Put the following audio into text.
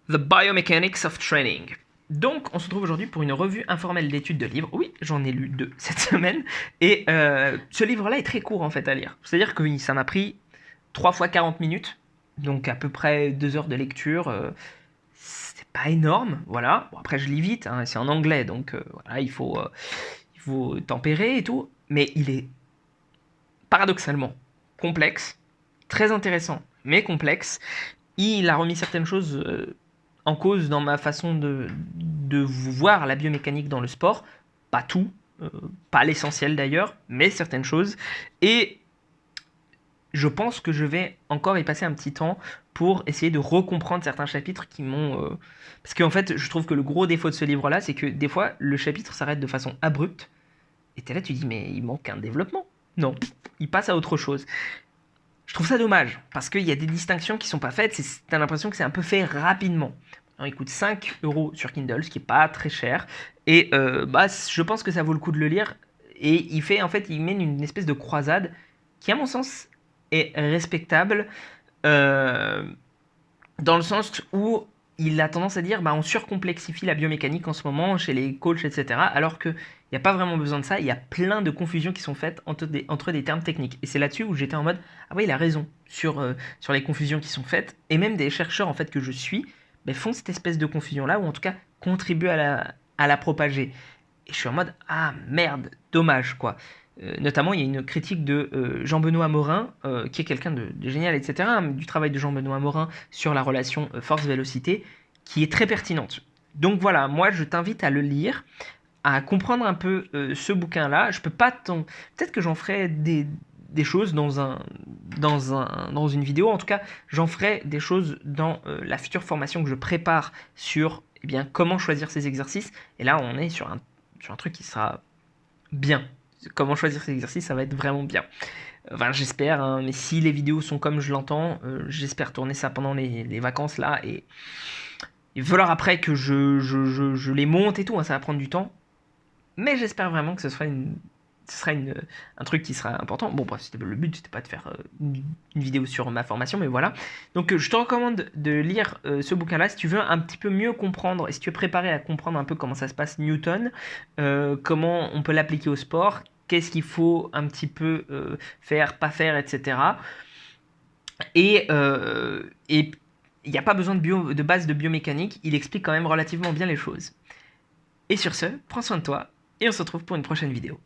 The Biomechanics of Training. Donc, on se retrouve aujourd'hui pour une revue informelle d'études de livres. Oui, j'en ai lu 2 cette semaine. Et ce livre-là est très court en fait à lire. C'est-à-dire que ça m'a pris 3 fois 40 minutes. Donc à peu près 2 heures de lecture. C'est pas énorme, voilà. Bon, après, je lis vite, hein, c'est en anglais, donc voilà, il faut tempérer et tout. Mais il est paradoxalement complexe, très intéressant, mais complexe. Il a remis certaines choses en cause dans ma façon de voir la biomécanique dans le sport. Pas tout, euh, pas l'essentiel d'ailleurs, mais certaines choses. Et je pense que je vais encore y passer un petit temps pour essayer de recomprendre certains chapitres qui m'ont... Parce qu'en fait, je trouve que le gros défaut de ce livre-là, c'est que des fois, le chapitre s'arrête de façon abrupte. Et t'es là, tu dis, mais il manque un développement. Non, il passe à autre chose. Je trouve ça dommage, parce qu'il y a des distinctions qui sont pas faites, t'as l'impression que c'est un peu fait rapidement. Alors, il coûte 5 euros sur Kindle, ce qui est pas très cher, et je pense que ça vaut le coup de le lire, et il mène une espèce de croisade qui, à mon sens, est respectable, euh, dans le sens où il a tendance à dire on surcomplexifie la biomécanique en ce moment chez les coachs, etc. Alors qu'il n'y a pas vraiment besoin de ça. Il y a plein de confusions qui sont faites entre des termes techniques. Et c'est là-dessus où j'étais en mode ah oui, il a raison sur les confusions qui sont faites. Et même des chercheurs en fait que je suis font cette espèce de confusion-là, ou en tout cas contribuent à la propager. Et je suis en mode ah merde, dommage quoi. Notamment, il y a une critique de Jean-Benoît Morin, qui est quelqu'un de génial, etc., hein, du travail de Jean-Benoît Morin sur la relation force-vélocité, qui est très pertinente. Donc voilà, moi je t'invite à le lire, à comprendre un peu ce bouquin-là. Je peux pas peut-être que j'en ferai des choses dans une vidéo. En tout cas, j'en ferai des choses dans la future formation que je prépare sur comment choisir ces exercices. Et là, on est sur un truc qui sera bien. Comment choisir ces exercices, ça va être vraiment bien. Enfin, j'espère, hein, mais si les vidéos sont comme je l'entends, j'espère tourner ça pendant les vacances là. Et il va falloir après que je les monte et tout, hein, ça va prendre du temps. Mais j'espère vraiment que ce sera un truc qui sera important. Bon, bref, le but, c'était pas de faire une vidéo sur ma formation, mais voilà. Donc, je te recommande de lire ce bouquin-là si tu veux un petit peu mieux comprendre, et si tu es préparé à comprendre un peu comment ça se passe Newton, comment on peut l'appliquer au sport, qu'est-ce qu'il faut un petit peu faire, pas faire, etc. Et il n'y a pas besoin de base de biomécanique, il explique quand même relativement bien les choses. Et sur ce, prends soin de toi, et on se retrouve pour une prochaine vidéo.